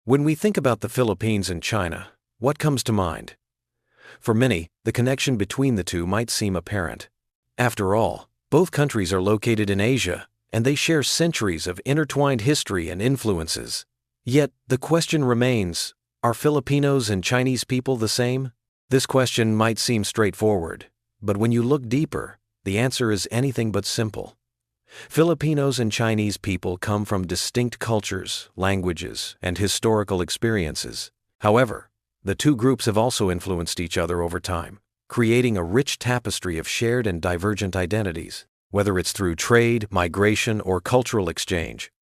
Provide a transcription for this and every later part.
When we think about the Philippines and China, what comes to mind? For many, the connection between the two might seem apparent. After all, both countries are located in Asia, and they share centuries of intertwined history and influences. Yet, the question remains, are Filipinos and Chinese people the same? This question might seem straightforward, but when you look deeper, the answer is anything but simple. Filipinos and Chinese people come from distinct cultures, languages, and historical experiences. However, the two groups have also influenced each other over time, creating a rich tapestry of shared and divergent identities, whether it's through trade, migration, or cultural exchange.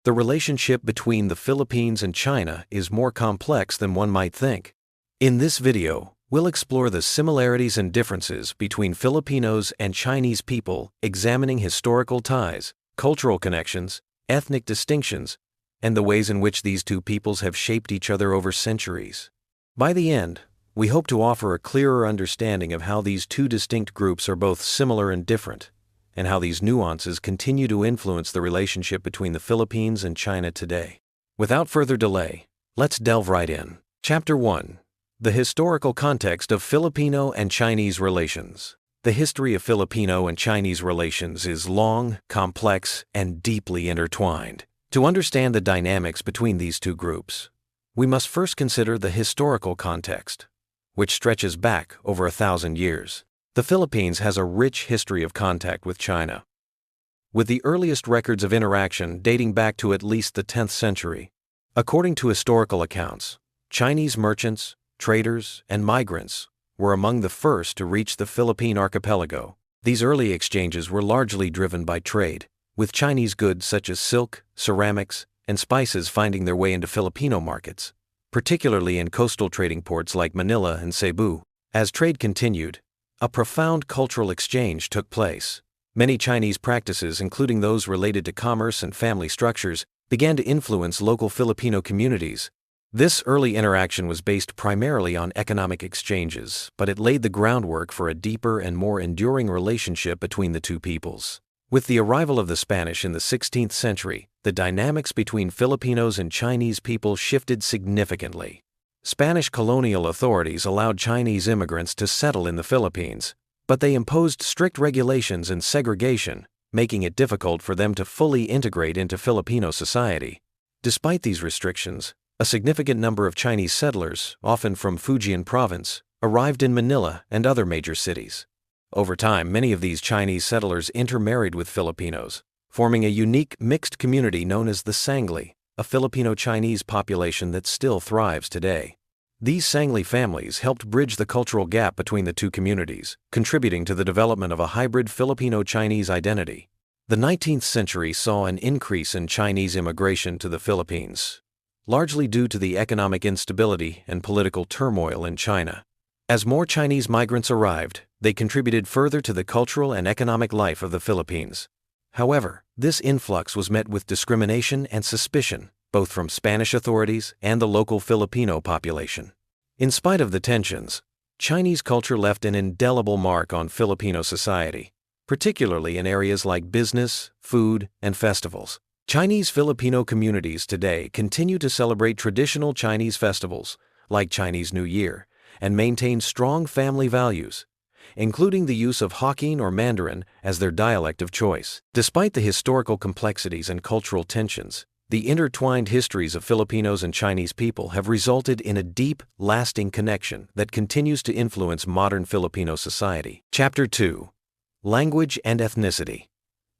The relationship between the Philippines and China is more complex than one might think. In this video, we'll explore the similarities and differences between Filipinos and Chinese people, examining historical ties, cultural connections, ethnic distinctions, and the ways in which these two peoples have shaped each other over centuries. By the end, we hope to offer a clearer understanding of how these two distinct groups are both similar and different, and how these nuances continue to influence the relationship between the Philippines and China today. Without further delay, let's delve right in. Chapter 1. The historical context of Filipino and Chinese relations. The history of Filipino and Chinese relations is long, complex, and deeply intertwined. To understand the dynamics between these two groups, we must first consider the historical context, which stretches back over 1,000 years. The Philippines has a rich history of contact with China, with the earliest records of interaction dating back to at least the 10th century. According to historical accounts, Chinese merchants, traders, and migrants were among the first to reach the Philippine archipelago. These early exchanges were largely driven by trade, with Chinese goods such as silk, ceramics, and spices finding their way into Filipino markets, particularly in coastal trading ports like Manila and Cebu. As trade continued, a profound cultural exchange took place. Many Chinese practices, including those related to commerce and family structures, began to influence local Filipino communities. This early interaction was based primarily on economic exchanges, but it laid the groundwork for a deeper and more enduring relationship between the two peoples. With the arrival of the Spanish in the 16th century, the dynamics between Filipinos and Chinese people shifted significantly. Spanish colonial authorities allowed Chinese immigrants to settle in the Philippines, but they imposed strict regulations and segregation, making it difficult for them to fully integrate into Filipino society. Despite these restrictions, a significant number of Chinese settlers, often from Fujian province, arrived in Manila and other major cities. Over time, many of these Chinese settlers intermarried with Filipinos, forming a unique mixed community known as the Sangli, a Filipino-Chinese population that still thrives today. These Sangli families helped bridge the cultural gap between the two communities, contributing to the development of a hybrid Filipino-Chinese identity. The 19th century saw an increase in Chinese immigration to the Philippines, largely due to the economic instability and political turmoil in China. As more Chinese migrants arrived, they contributed further to the cultural and economic life of the Philippines. However, this influx was met with discrimination and suspicion, both from Spanish authorities and the local Filipino population. In spite of the tensions, Chinese culture left an indelible mark on Filipino society, particularly in areas like business, food, and festivals. Chinese Filipino communities today continue to celebrate traditional Chinese festivals, like Chinese New Year, and maintain strong family values, including the use of Hokkien or Mandarin as their dialect of choice. Despite the historical complexities and cultural tensions, the intertwined histories of Filipinos and Chinese people have resulted in a deep, lasting connection that continues to influence modern Filipino society. Chapter 2. Language and Ethnicity.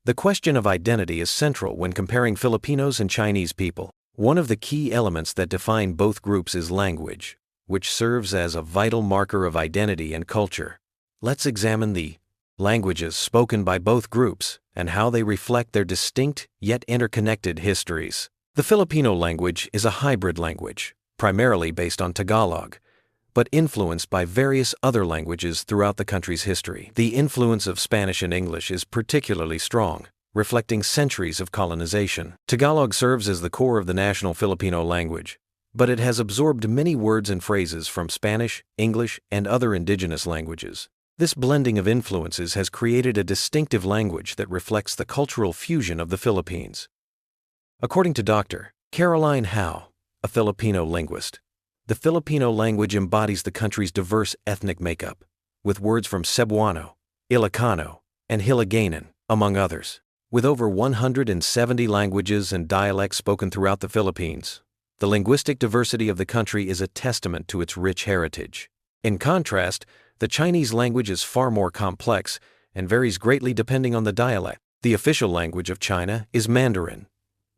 The question of identity is central when comparing Filipinos and Chinese people. One of the key elements that define both groups is language, which serves as a vital marker of identity and culture. Let's examine the languages spoken by both groups and how they reflect their distinct yet interconnected histories. The Filipino language is a hybrid language, primarily based on Tagalog, but influenced by various other languages throughout the country's history. The influence of Spanish and English is particularly strong, reflecting centuries of colonization. Tagalog serves as the core of the national Filipino language, but it has absorbed many words and phrases from Spanish, English, and other indigenous languages. This blending of influences has created a distinctive language that reflects the cultural fusion of the Philippines. According to Dr. Caroline Howe, a Filipino linguist. The Filipino language embodies the country's diverse ethnic makeup, with words from Cebuano, Ilocano, and Hiligaynon, among others. With over 170 languages and dialects spoken throughout the Philippines, the linguistic diversity of the country is a testament to its rich heritage. In contrast, the Chinese language is far more complex and varies greatly depending on the dialect. The official language of China is Mandarin,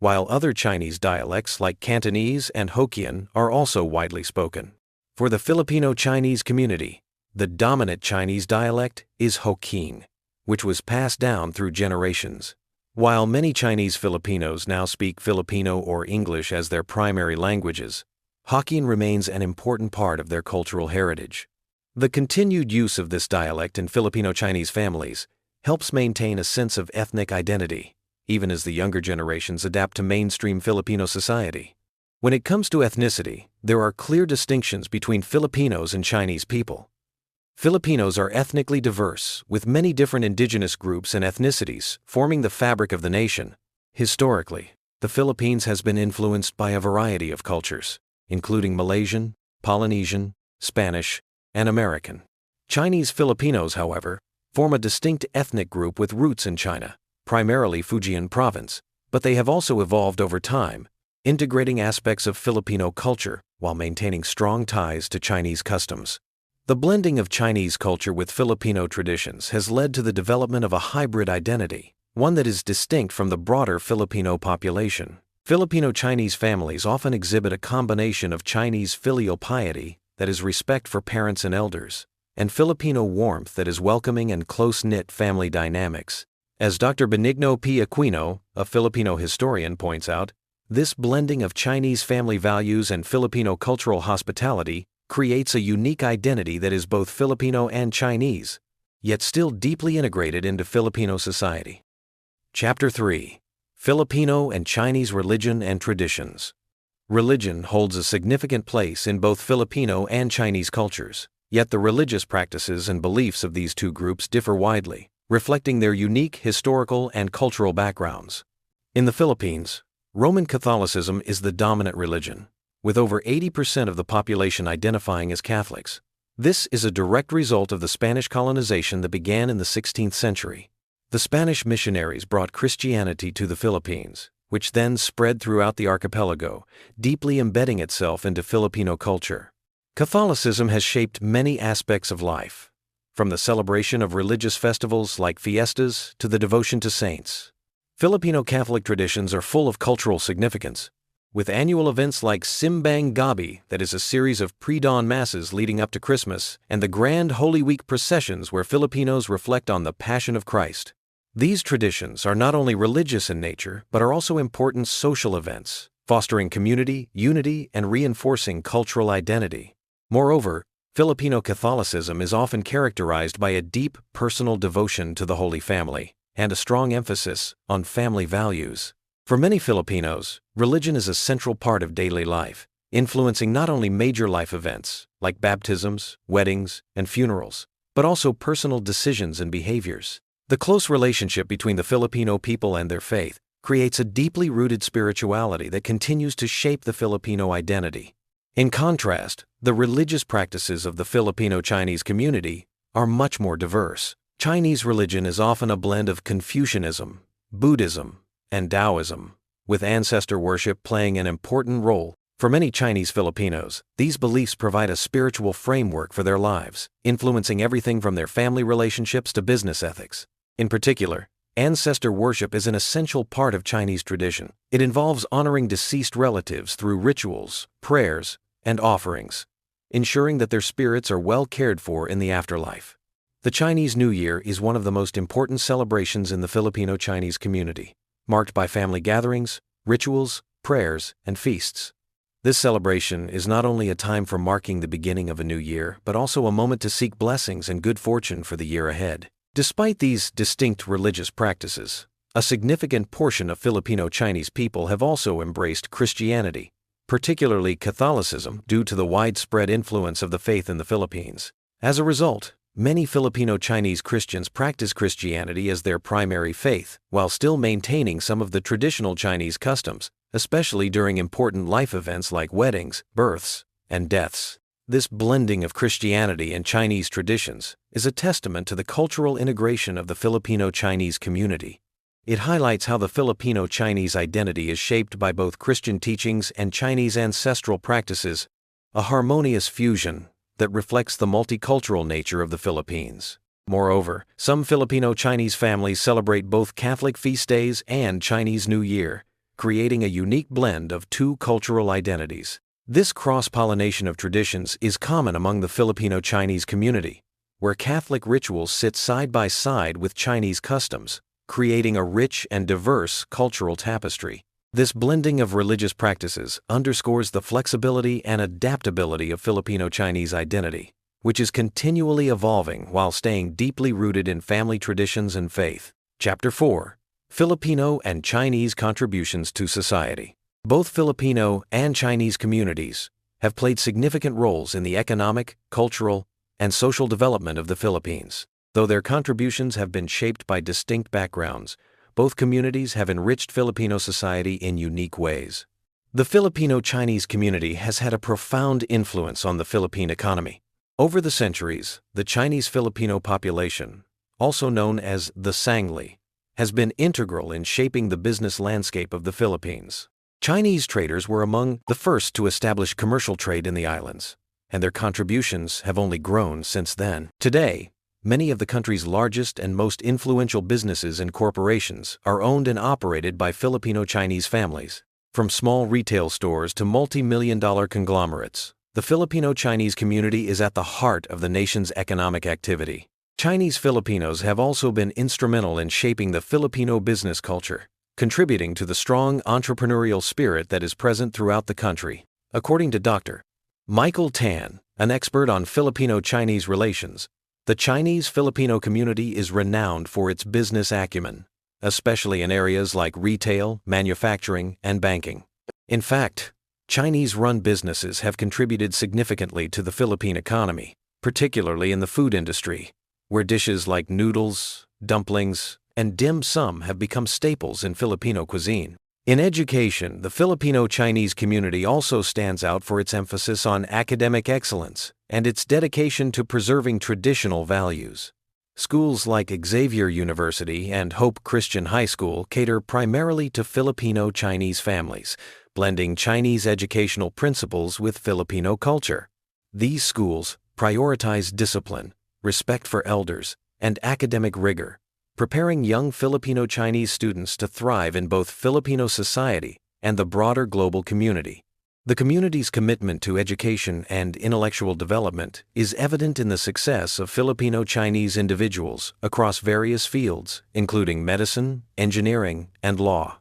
while other Chinese dialects like Cantonese and Hokkien are also widely spoken. For the Filipino-Chinese community, the dominant Chinese dialect is Hokkien, which was passed down through generations. While many Chinese Filipinos now speak Filipino or English as their primary languages, Hokkien remains an important part of their cultural heritage. The continued use of this dialect in Filipino-Chinese families helps maintain a sense of ethnic identity, even as the younger generations adapt to mainstream Filipino society. When it comes to ethnicity, there are clear distinctions between Filipinos and Chinese people. Filipinos are ethnically diverse, with many different indigenous groups and ethnicities forming the fabric of the nation. Historically, the Philippines has been influenced by a variety of cultures, including Malaysian, Polynesian, Spanish, and American. Chinese Filipinos, however, form a distinct ethnic group with roots in China, primarily Fujian province, but they have also evolved over time, integrating aspects of Filipino culture while maintaining strong ties to Chinese customs. The blending of Chinese culture with Filipino traditions has led to the development of a hybrid identity, one that is distinct from the broader Filipino population. Filipino-Chinese families often exhibit a combination of Chinese filial piety, that is respect for parents and elders, and Filipino warmth, that is welcoming and close-knit family dynamics. As Dr. Benigno P. Aquino, a Filipino historian, points out, this blending of Chinese family values and Filipino cultural hospitality creates a unique identity that is both Filipino and Chinese, yet still deeply integrated into Filipino society. Chapter 3. Filipino and Chinese Religion and Traditions. Religion holds a significant place in both Filipino and Chinese cultures, yet the religious practices and beliefs of these two groups differ widely, reflecting their unique historical and cultural backgrounds. In the Philippines, Roman Catholicism is the dominant religion, with over 80% of the population identifying as Catholics. This is a direct result of the Spanish colonization that began in the 16th century. The Spanish missionaries brought Christianity to the Philippines, which then spread throughout the archipelago, deeply embedding itself into Filipino culture. Catholicism has shaped many aspects of life, from the celebration of religious festivals like fiestas to the devotion to saints. Filipino Catholic traditions are full of cultural significance, with annual events like Simbang Gabi, that is a series of pre-dawn masses leading up to Christmas, and the Grand Holy Week processions where Filipinos reflect on the Passion of Christ. These traditions are not only religious in nature, but are also important social events, fostering community, unity, and reinforcing cultural identity. Moreover, Filipino Catholicism is often characterized by a deep personal devotion to the Holy Family and a strong emphasis on family values. For many Filipinos, religion is a central part of daily life, influencing not only major life events like baptisms, weddings, and funerals, but also personal decisions and behaviors. The close relationship between the Filipino people and their faith creates a deeply rooted spirituality that continues to shape the Filipino identity. In contrast, the religious practices of the Filipino-Chinese community are much more diverse. Chinese religion is often a blend of Confucianism, Buddhism, and Taoism, with ancestor worship playing an important role. For many Chinese Filipinos, these beliefs provide a spiritual framework for their lives, influencing everything from their family relationships to business ethics. In particular, ancestor worship is an essential part of Chinese tradition. It involves honoring deceased relatives through rituals, prayers, and offerings, ensuring that their spirits are well cared for in the afterlife. The Chinese New Year is one of the most important celebrations in the Filipino-Chinese community, marked by family gatherings, rituals, prayers, and feasts. This celebration is not only a time for marking the beginning of a new year, but also a moment to seek blessings and good fortune for the year ahead. Despite these distinct religious practices, a significant portion of Filipino-Chinese people have also embraced Christianity, particularly Catholicism, due to the widespread influence of the faith in the Philippines. As a result, many Filipino-Chinese Christians practice Christianity as their primary faith, while still maintaining some of the traditional Chinese customs. especially during important life events like weddings, births, and deaths. This blending of Christianity and Chinese traditions is a testament to the cultural integration of the Filipino-Chinese community. It highlights how the Filipino-Chinese identity is shaped by both Christian teachings and Chinese ancestral practices, a harmonious fusion that reflects the multicultural nature of the Philippines. Moreover, some Filipino-Chinese families celebrate both Catholic feast days and Chinese New Year, creating a unique blend of two cultural identities. This cross-pollination of traditions is common among the Filipino-Chinese community, where Catholic rituals sit side by side with Chinese customs, creating a rich and diverse cultural tapestry. This blending of religious practices underscores the flexibility and adaptability of Filipino-Chinese identity, which is continually evolving while staying deeply rooted in family traditions and faith. Chapter 4: Filipino and Chinese Contributions to Society. Both Filipino and Chinese communities have played significant roles in the economic, cultural, and social development of the Philippines. Though their contributions have been shaped by distinct backgrounds, both communities have enriched Filipino society in unique ways. The Filipino-Chinese community has had a profound influence on the Philippine economy. Over the centuries, the Chinese-Filipino population, also known as the Sangli, has been integral in shaping the business landscape of the Philippines. Chinese traders were among the first to establish commercial trade in the islands, and their contributions have only grown since then. Today, many of the country's largest and most influential businesses and corporations are owned and operated by Filipino-Chinese families. From small retail stores to multi-million-dollar conglomerates, the Filipino-Chinese community is at the heart of the nation's economic activity. Chinese Filipinos have also been instrumental in shaping the Filipino business culture, contributing to the strong entrepreneurial spirit that is present throughout the country. According to Dr. Michael Tan, an expert on Filipino-Chinese relations, the Chinese-Filipino community is renowned for its business acumen, especially in areas like retail, manufacturing, and banking. In fact, Chinese-run businesses have contributed significantly to the Philippine economy, particularly in the food industry, where dishes like noodles, dumplings, and dim sum have become staples in Filipino cuisine. In education, the Filipino-Chinese community also stands out for its emphasis on academic excellence and its dedication to preserving traditional values. Schools like Xavier University and Hope Christian High School cater primarily to Filipino-Chinese families, blending Chinese educational principles with Filipino culture. These schools prioritize discipline, respect for elders, and academic rigor, preparing young Filipino-Chinese students to thrive in both Filipino society and the broader global community. The community's commitment to education and intellectual development is evident in the success of Filipino-Chinese individuals across various fields, including medicine, engineering, and law.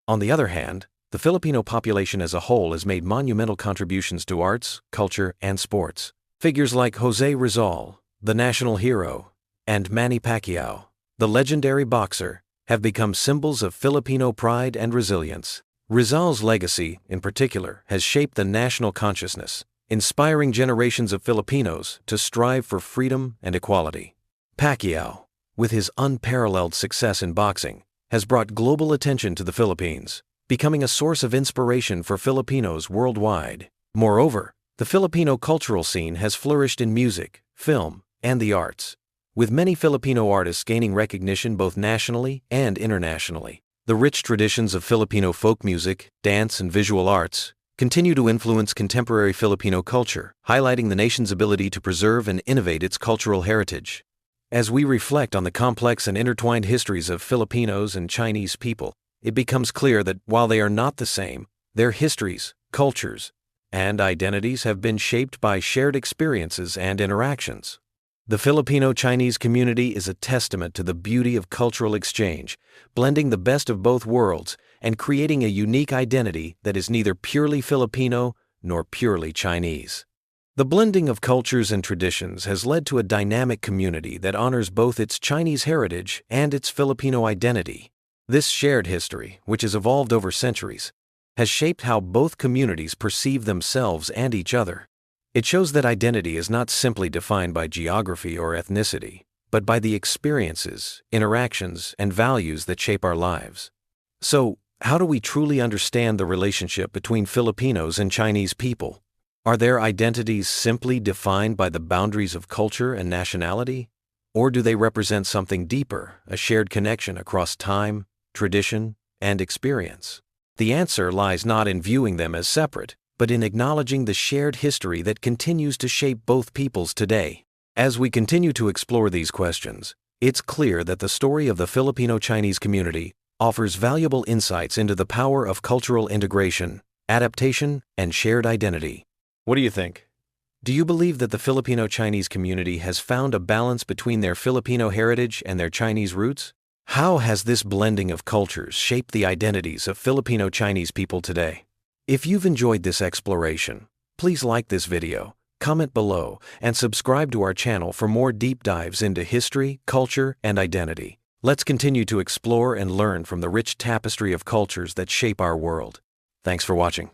On the other hand, the Filipino population as a whole has made monumental contributions to arts, culture, and sports. Figures like Jose Rizal, the national hero, and Manny Pacquiao, the legendary boxer, have become symbols of Filipino pride and resilience. Rizal's legacy, in particular, has shaped the national consciousness, inspiring generations of Filipinos to strive for freedom and equality. Pacquiao, with his unparalleled success in boxing, has brought global attention to the Philippines, becoming a source of inspiration for Filipinos worldwide. Moreover, the Filipino cultural scene has flourished in music, film, and the arts, with many Filipino artists gaining recognition both nationally and internationally. The rich traditions of Filipino folk music, dance, and visual arts continue to influence contemporary Filipino culture, highlighting the nation's ability to preserve and innovate its cultural heritage. As we reflect on the complex and intertwined histories of Filipinos and Chinese people, it becomes clear that while they are not the same, their histories, cultures, and identities have been shaped by shared experiences and interactions. The Filipino-Chinese community is a testament to the beauty of cultural exchange, blending the best of both worlds and creating a unique identity that is neither purely Filipino nor purely Chinese. The blending of cultures and traditions has led to a dynamic community that honors both its Chinese heritage and its Filipino identity. This shared history, which has evolved over centuries, has shaped how both communities perceive themselves and each other. It shows that identity is not simply defined by geography or ethnicity, but by the experiences, interactions, and values that shape our lives. So, How do we truly understand the relationship between Filipinos and Chinese people? Are their identities simply defined by the boundaries of culture and nationality? Or do they represent something deeper, a shared connection across time, tradition, and experience? The answer lies not in viewing them as separate, but in acknowledging the shared history that continues to shape both peoples today. As we continue to explore these questions, it's clear that the story of the Filipino-Chinese community offers valuable insights into the power of cultural integration, adaptation, and shared identity. What do you think? Do you believe that the Filipino-Chinese community has found a balance between their Filipino heritage and their Chinese roots? How has this blending of cultures shaped the identities of Filipino-Chinese people today? If you've enjoyed this exploration, please like this video, comment below, and subscribe to our channel for more deep dives into history, culture, and identity. Let's continue to explore and learn from the rich tapestry of cultures that shape our world. Thanks for watching.